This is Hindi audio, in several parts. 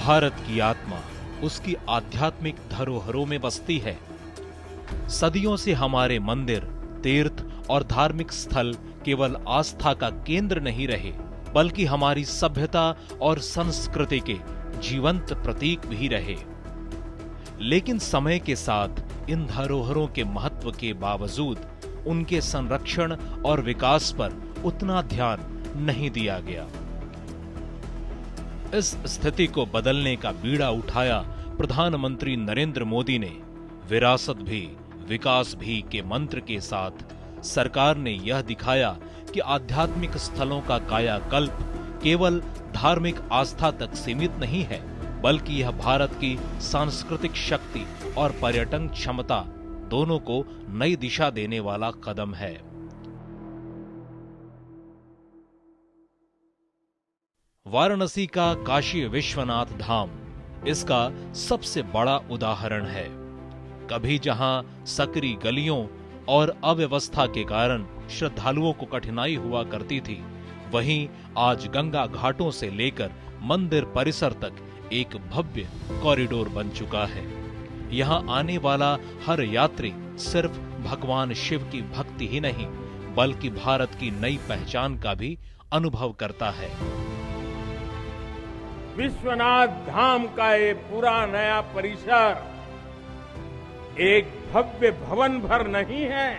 भारत की आत्मा उसकी आध्यात्मिक धरोहरों में बसती है। सदियों से हमारे मंदिर, तीर्थ और धार्मिक स्थल केवल आस्था का केंद्र नहीं रहे, बल्कि हमारी सभ्यता और संस्कृति के जीवंत प्रतीक भी रहे। लेकिन समय के साथ इन धरोहरों के महत्व के बावजूद उनके संरक्षण और विकास पर उतना ध्यान नहीं दिया गया। इस स्थिति को बदलने का बीड़ा उठाया प्रधानमंत्री नरेंद्र मोदी ने। विरासत भी विकास भी के मंत्र के साथ सरकार ने यह दिखाया कि आध्यात्मिक स्थलों का कायाकल्प केवल धार्मिक आस्था तक सीमित नहीं है, बल्कि यह भारत की सांस्कृतिक शक्ति और पर्यटन क्षमता दोनों को नई दिशा देने वाला कदम है। वाराणसी का काशी विश्वनाथ धाम इसका सबसे बड़ा उदाहरण है। कभी जहां सकरी गलियों और अव्यवस्था के कारण श्रद्धालुओं को कठिनाई हुआ करती थी, वहीं आज गंगा घाटों से लेकर मंदिर परिसर तक एक भव्य कॉरिडोर बन चुका है। यहां आने वाला हर यात्री सिर्फ भगवान शिव की भक्ति ही नहीं, बल्कि भारत की नई पहचान का भी अनुभव करता है। विश्वनाथ धाम का ये पूरा नया परिसर एक भव्य भवन भर नहीं है,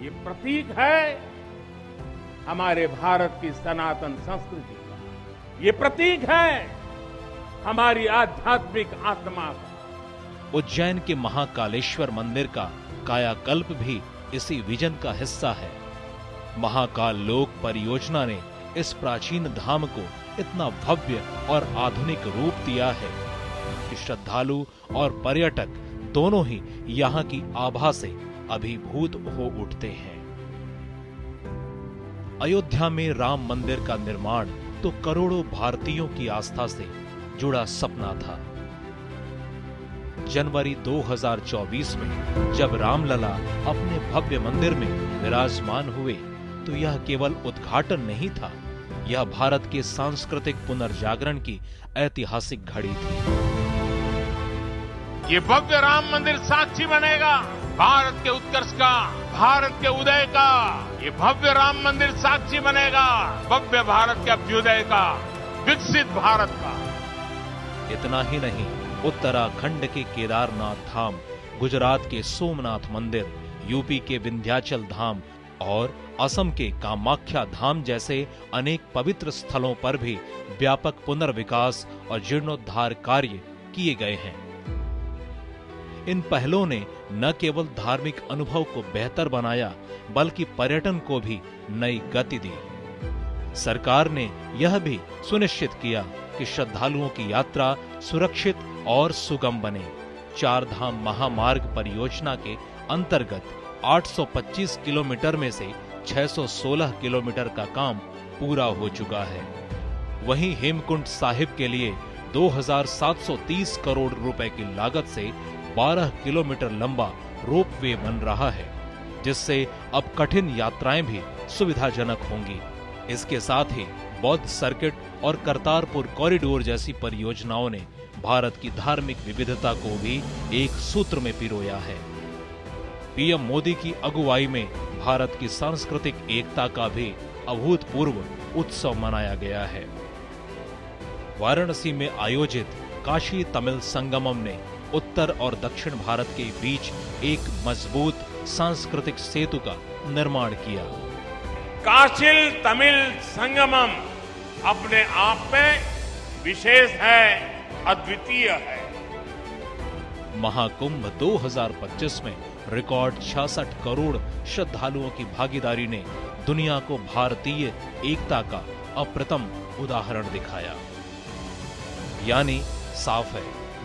ये प्रतीक है हमारे भारत की सनातन संस्कृति का। ये प्रतीक है हमारी आध्यात्मिक आत्मा का। उज्जैन के महाकालेश्वर मंदिर का कायाकल्प भी इसी विजन का हिस्सा है। महाकाल लोक परियोजना ने इस प्राचीन धाम को इतना भव्य और आधुनिक रूप दिया है कि श्रद्धालु और पर्यटक दोनों ही यहाँ की आभा से अभिभूत हो उठते हैं। अयोध्या में राम मंदिर का निर्माण तो करोड़ों भारतीयों की आस्था से जुड़ा सपना था। जनवरी 2024 में जब रामलला अपने भव्य मंदिर में विराजमान हुए, तो यह केवल उद्घाटन नहीं था, यह भारत के सांस्कृतिक पुनर्जागरण की ऐतिहासिक घड़ी थी। ये भव्य राम मंदिर साक्षी बनेगा भारत के उत्कर्ष का, भारत के उदय का। ये भव्य राम मंदिर साक्षी बनेगा भव्य भारत के अभ्युदय का, विकसित भारत का। इतना ही नहीं, उत्तराखंड के केदारनाथ धाम, गुजरात के सोमनाथ मंदिर, यूपी के विंध्याचल धाम और असम के कामाख्या धाम जैसे अनेक पवित्र स्थलों पर भी व्यापक पुनर्विकास और जीर्णोद्धार कार्य किए गए हैं। इन पहलों ने न केवल धार्मिक अनुभव को बेहतर बनाया, बल्कि पर्यटन को भी नई गति दी। सरकार ने यह भी सुनिश्चित किया कि श्रद्धालुओं की यात्रा सुरक्षित और सुगम बने। चार धाम महामार्ग परियोजना के अंतर्गत 825 किलोमीटर में से 616 किलोमीटर का काम पूरा हो चुका है। वहीं हेमकुंड साहिब के लिए 2730 करोड़ रुपए की लागत से 12 किलोमीटर लंबा रोपवे बन रहा है, जिससे अब कठिन यात्राएं भी सुविधाजनक होंगी। इसके साथ ही बौद्ध सर्किट और करतारपुर कॉरिडोर जैसी परियोजनाओं ने भारत की धार्मिक विविधता को भी एक सूत्र में पिरोया है। पीएम मोदी की अगुवाई में भारत की सांस्कृतिक एकता का भी अभूतपूर्व उत्सव मनाया गया है। वाराणसी में आयोजित काशी तमिल संगमम ने उत्तर और दक्षिण भारत के बीच एक मजबूत सांस्कृतिक सेतु का निर्माण किया। काशी तमिल संगमम अपने आप में विशेष है, अद्वितीय है। महाकुंभ 2025 में रिकॉर्ड 66 करोड़ श्रद्धालुओं की भागीदारी ने दुनिया को भारतीय एकता का अप्रतिम उदाहरण दिखाया। यानी साफ है,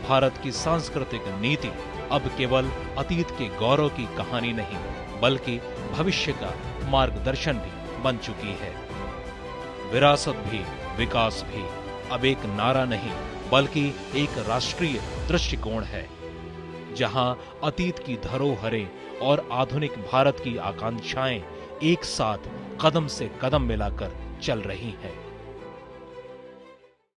भारत की सांस्कृतिक नीति अब केवल अतीत के गौरव की कहानी नहीं, बल्कि भविष्य का मार्गदर्शन भी बन चुकी है। विरासत भी विकास भी अब एक नारा नहीं, बल्कि एक राष्ट्रीय दृष्टिकोण है, जहां अतीत की धरोहरें और आधुनिक भारत की आकांक्षाएं एक साथ कदम से कदम मिलाकर चल रही हैं।